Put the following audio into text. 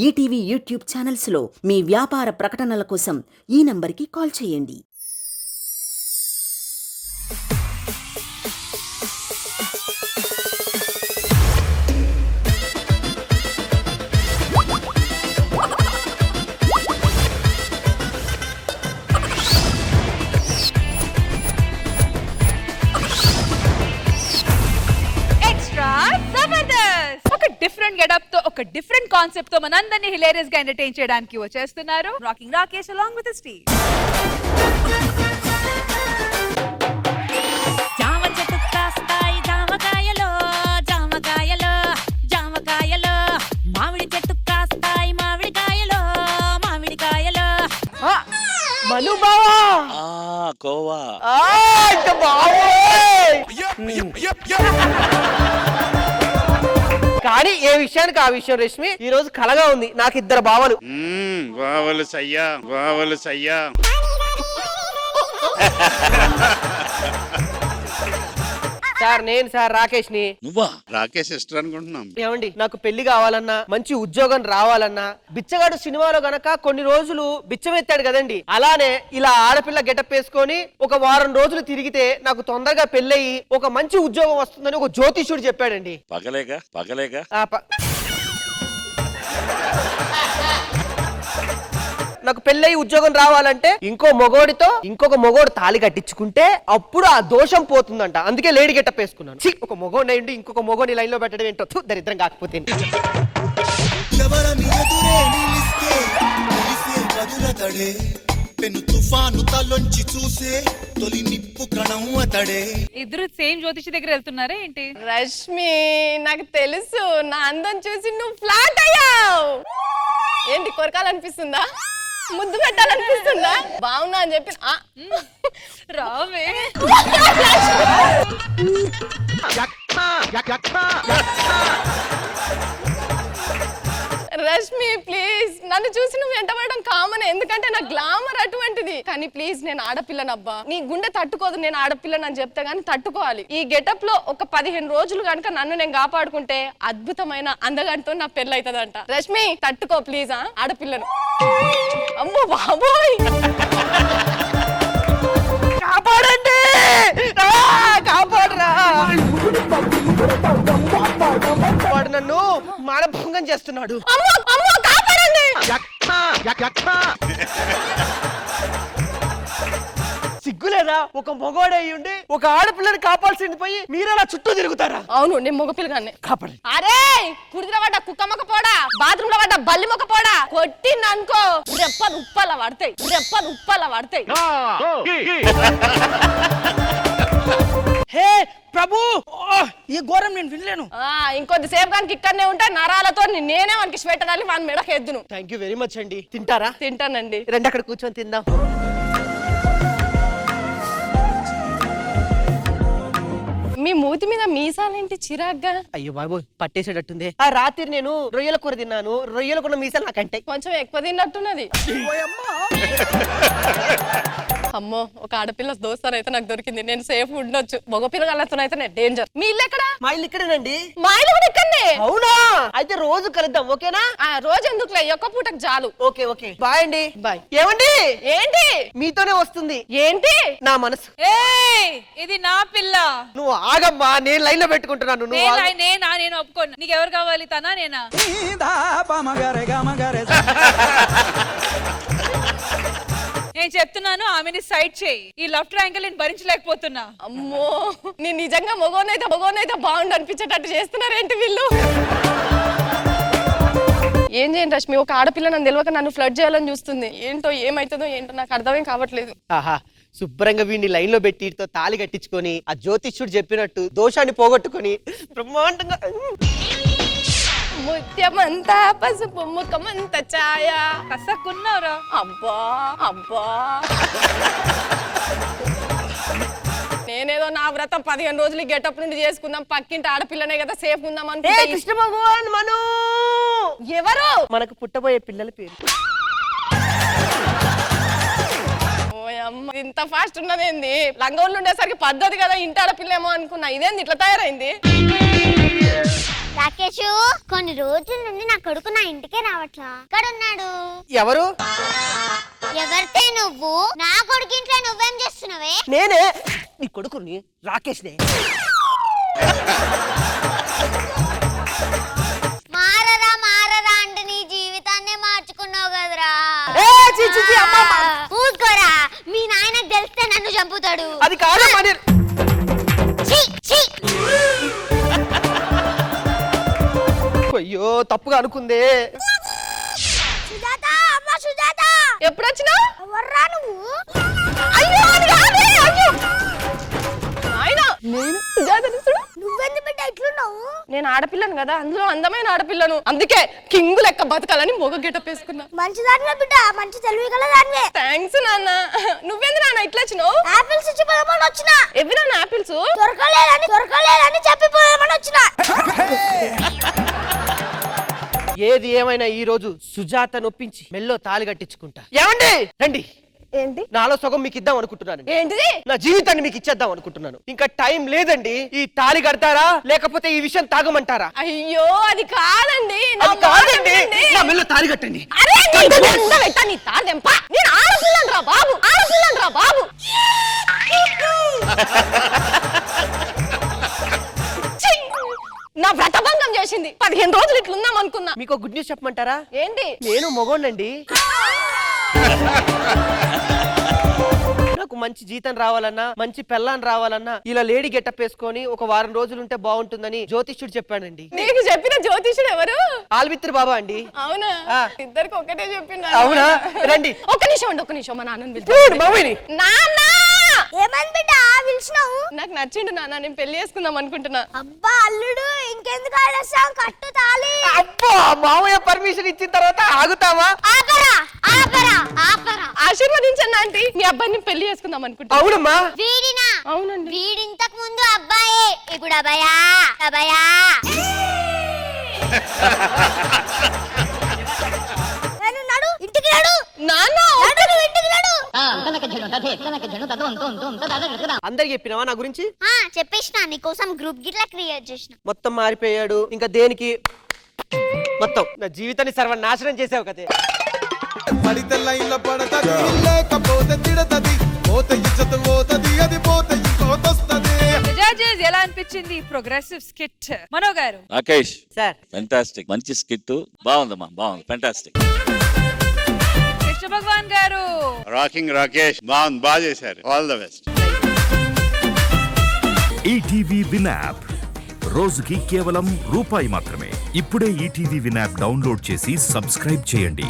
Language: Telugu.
ఈటీవీ యూట్యూబ్ ఛానల్స్లో మీ వ్యాపార ప్రకటనల కోసం ఈ నంబర్కి కాల్ చేయండి. డిఫరెంట్ గెటప్ తో ఒక డిఫరెంట్ కాన్సెప్ట్ తో మనందరినీ హిలేరియస్ గా ఎంటర్టైన్ చేయడానికి వచ్చేస్తున్నారు rocking Rakesh along with Steve. జామ చెట్టు కాస్తాయి జామకాయలో జామకాయలో జామకాయలో మామిడి చెట్టు కాస్తాయి మామిడికాయలో మామిడికాయలో. మను బావా కోవా కానీ ఏ విషయానికి ఆ విషయం రష్మి ఈ రోజు కలగా ఉంది. నాకు ఇద్దరు బావలు. బావలు సయ్యా బావలు సయ్యా. సార్ నేను సార్ రాకేష్ ని. నువ్వా? రాకేష్ సిస్టర్ అనుకుంటున్నాం. ఏమండి నాకు పెళ్లి కావాలన్నా మంచి ఉద్యోగం రావాలన్నా బిచ్చగాడు సినిమాలో గనక కొన్ని రోజులు బిచ్చమెత్తాడు కదండి, అలానే ఇలా ఆడపిల్ల గెటప్ వేసుకొని ఒక వారం రోజులు తిరిగితే నాకు తొందరగా పెళ్ళయి ఒక మంచి ఉద్యోగం వస్తుందని ఒక జ్యోతిష్యుడు చెప్పాడండి. పగలేగా పగలేగా. నాకు పెళ్ళయి ఉద్యోగం రావాలంటే ఇంకో మొగోడితో ఇంకొక మొగోడు తాళి కట్టించుకుంటే అప్పుడు ఆ దోషం పోతుందంట. అందుకే లేడీ గెటప్ వేసుకున్నాను. ఒక మొగోడిని అయ్యండి ఇంకొక మొగోని లైన్ లో పెట్టడం ఏంటో దరిద్రం కాకపోతే. ఇద్దరు సేమ్ జ్యోతిషి దగ్గర వెళ్తున్నారా ఏంటి? రష్మి నాకు తెలుసు, నా అందం చూసి నువ్వు ఫ్లాట్ అయ్యావు. ఏంటి కొరకాలనిపిస్తుందా, ముద్దు పెట్టాలనిపిస్తుందా? బాగున్నా అని చెప్పి రావే. రష్మి ప్లీజ్, నన్ను చూసి నువ్వు వెంటబడడం కామన్, ఎందుకంటే నా గ్లామర్ అటువంటిది. కానీ ప్లీజ్ నేను ఆడపిల్లనబ్బా, నీ గుండె తట్టుకోదు నేను ఆడపిల్లని చెప్తే గానీ తట్టుకోవాలి. ఈ గెటప్ లో ఒక 15 రోజులు కనుక నన్ను నేను కాపాడుకుంటే అద్భుతమైన అందగాడితో నా పెళ్ళి అవుతుందంట. రష్మి తట్టుకో ప్లీజ్, ఆడపిల్లను. అమ్మో బాబోయ్, కాపాడండి, కాపాడరా. వాడు నన్ను మానభంగం చేస్తున్నాడు. అమ్మో అమ్మో కాపాడండి. సిగ్గులేదా? ఒక మొగోడయ్యుండి ఒక ఆడపిల్లని కాపాల్సింది పోయి మీరలా చుట్టూ తిరుగుతారా? అవును నేను మగపిల్లగానే. కాపాడండి. అరే కుడిలో పడ్డ కుక్క మొక్క పోడా, బాత్రూమ్ లో పడ్డ బల్లి మొక్క పోడా, కొట్టిందనుకో రెప్పలు ఉప్పలా పడతాయి, రెప్పలు ఉప్పలా పడతాయి. హే ప్రభు, ఈ ఘోరం నేను వినలేను. ఇంకొద్ది సేపు కనుక ఇక్కడనే ఉంటా నరాలతో నేనే మనకి స్వెటర్ మన మెడకు ఎద్దును. థ్యాంక్ యూ వెరీ మచ్ అండి. తింటారా? తింటానండి. రండి అక్కడ కూర్చొని తిందాం. మీ మూతి మీద మీసాలేంటి చిరాగ్గా? అయ్యో బాబు పట్టేసేటట్టుంది. ఆ రాత్రి నేను రొయ్యల కూర తిన్నాను, రొయ్యల కూర మీసాలు నాకంటే కొంచెం ఎక్కువ తిన్నట్టున్నది. అమ్మో ఒక ఆడపిల్ల దోస్తారు అయితే నాకు దొరికింది, నేను సేఫ్ ఉండొచ్చు. మగపిల్లగాళ్ళతో అయితే నేను డేంజర్. మీ ఇల్లు ఎక్కడ? మా ఇల్లు ఇక్కడేనండి. మా ఇల్లు కూడా ఇక్కడనే. అవునా? అయితే రోజు కలుద్దాం, ఓకేనా? రోజు ఎందుకులే, ఒక్క పూటకు చాలు. ఓకే ఓకే బాయ్ అండి. బాయ్. ఏమండి? ఏంటి? మీతోనే వస్తుంది. ఏంటి? నా మనసు. ఇది నా పిల్ల. నువ్వు ఆగమ్మా, నేను లైన్ లో పెట్టుకుంటున్నాను. నేను ఒప్పుకోను. నీకు ఎవరు కావాలి, తనా నేనా? నేను చెప్తున్నాను ఆమెని సైడ్ చేయి. ఈ లవ్ ట్రయాంగిల్ నేను భరించలేకపోతున్నా. అమ్మో నేను నిజంగా మగోనైతే బాగుండు అనిపించేటట్టు చేస్తున్నారేంటి వీళ్ళు? ఏం చేయండి రష్మి, ఒక ఆడపిల్ల నన్ను తెలియక నన్ను ఫ్లడ్ చేయాలని చూస్తుంది. ఏంటో ఏమైతుందో ఏంటో నాకు అర్థమేం కావట్లేదు. ఆహా, శుభ్రంగా వీడిని లైన్ లో పెట్టి తాళి కట్టించుకొని ఆ జ్యోతిష్యుడు చెప్పినట్టు దోషాన్ని పోగొట్టుకొని బ్రహ్మాండంగా ముత్యమంతా పసుపు ముఖమంతా ఛాయ కసక్కున్నావురా. అబ్బా అబ్బా నేనేదో నా వ్రతం 15 రోజులు గెటప్ నుండి చేసుకుందాం, పక్కింటి ఆడపిల్లనే కదా సేఫ్ ఉందాం అనుకుంటే కృష్ణ భగవాన్ మను ఎవరు మనకు పుట్టబోయే పిల్లల పేరు. ఇంత ఫాస్ట్ ఉన్నదేంది? లంగోళ్ళు ఉండేసరికి పద్ధతి కదా, ఇంటి ఆడపిల్ల ఏమో అనుకున్నా, ఇదేంది ఇట్లా తయారైంది? రాకేష్ కొన్ని రోజుల నుండి నా కొడుకు నా ఇంటికే రావట్లా. ఇక్కడ ఉన్నాడు. ఎవరు? ఎవరితే నువ్వు? నా కొడుకు ఇంట్లో నువ్వేం చేస్తున్నావే? నేనే నీ కొడుకుని, రాకేష్నే. మారరా మారరా అంటే నీ జీవితాన్నే మార్చుకున్నావు కదరా. ఊరుకోరా, మీ నాయనకు తెలిస్తే నన్ను చంపుతాడు. అది కాదమ్మా. ఛీ, ఛీ. అయ్యో తప్పుగా అనుకుందే. సుజాత, అమ్మ సుజాత. ఎప్పుడు వచ్చినా ఎవర్రా నువ్వు? అయ్యో అది కాదే, అయ్యో నాయనా, నేను సుజాతని చూడు. నువ్వెందుకు బిడ్డ ఇట్లున్నావు? నేను ఆడపిల్లను కదా, అందులో అందమైన ఆడపిల్లను, అందుకే కింగు లెక్క బతకాలని మొగ గెటప్ వేసుకున్నా. మంచి దానివే బిడ్డ, మంచి తెలివి గల దానివే. థ్యాంక్స్ నాన్న. నువ్వెందు నాన్న ఇట్లా వచ్చినావు? ఆపిల్స్ ఇచ్చి పోదామని వచ్చిన. ఎవి నాన్న ఆపిల్స్? దొరకలేదని చెప్పి పోదామని వచ్చిన. ఏది ఏమైనా ఈ రోజు సుజాత నొప్పించి మెల్లో తాళి కట్టించుకుంటా. ఏమండి రండి. ఏంటి? నాలో సగం మీకు ఇద్దాం అనుకుంటున్నాను. ఏంటిది? నా జీవితాన్ని మీకు ఇచ్చేద్దాం అనుకుంటున్నాను. ఇంకా టైం లేదండి. ఈ తాళి కడతారా లేకపోతే ఈ విషయం తాగమంటారా? అయ్యో అది కాదండి. నా అది కాదండి. మాట వినండి. నా మెల్లో తాళి కట్టండి. అరే నీకు దండ పెట్టా, నీ తాడెంప. నేను ఆడపిల్లను రా బాబు, ఆడపిల్లను రా బాబు. ఛీ! నా వ్రతభంగం చేసింది. 15 రోజులు ఇట్లుందాం అనుకున్నా. మీకు గుడ్ న్యూస్ చెప్పమంటారా? ఏంటి? నేను మగోండండి. నాకు మంచి జీతం రావాలన్నా, మంచి పెళ్ళాన్ని రావాలన్నా ఇలా లేడీ గెటప్ వేసుకొని ఒక వారం రోజులు ఉంటే బాగుంటుందని జ్యోతిష్యుడు చెప్పాడండి. నీకు చెప్పిన జ్యోతిషుడు ఎవరు? ఆల్విత్రి బాబా అండి. అవునా? ఆ. ఇద్దరికి ఒకటే చెప్పిండు. అవునా? రండి. ఒక్క నిమిషం అండి, ఒక్క నిమిషం. మా నాన్నని పిలుచు. బాబాయ్ని. నాన్న! ఏమైంది బిడ్డ పిలిచినావు? నాకు నచ్చిండు నాన్న, నేను పెళ్లి చేసుకుందాం అనుకుంటున్నా. అబ్బా అల్లుడు, ఇంకెందుకు ఆడేస్తాం? కట్టు తాళి. అబ్బో మామయ్య పర్మిషన్ ఇచ్చిన తర్వాత ఆగుతావా? ఆపరా ఆపరా ఆపరా. ఆశీర్వదించండి ఆంటీ, మీ అబ్బాయిని పెళ్లి చేసుకుందాం అనుకుంటున్నా. అవునమ్మా. వీడినా? అవునండి. వీడింతకు ముందు అబ్బాయే, ఇప్పుడు అబ్బాయా అబ్బాయా. నడు ఇంటికి నడు. నాన్న నడు, నువ్వు ఇంటికి నడు. అందరికి చెప్పినావా నా గురించి? చెప్పేసిన, నీకోసం గ్రూప్ గిట్లా క్రియేట్ చేసిన. మొత్తం మారిపోయాడు. ఇంకా దేనికి? మొత్తం నా జీవితాన్ని సర్వనాశనం చేసావు కదే. పడితే లైన్లో పడతది, లేకపోతే తిడతది, పోతే ఇజ్జత్ పోతది, అది పోతే ఇంకోతొస్తది. జడ్జెస్ ఎలా అనిపించింది ప్రోగ్రెసివ్ స్కిట్? మనో గారు. రాకేష్ సార్ ఫెంటాస్టిక్, మంచి స్కిట్, బాగుందమ్మా, బాగుంది, ఫెంటాస్టిక్. కృష్ణ భగవాన్ గారు. రాకింగ్ రాకేష్, బాగుంది, బాగా చేశారు. All the best. ETV win app రోజుకి కేవలం రూపాయి మాత్రమే. ఇప్పుడే ఈటీవీ విన్ యాప్ డౌన్లోడ్ చేసి సబ్స్క్రైబ్ చేయండి.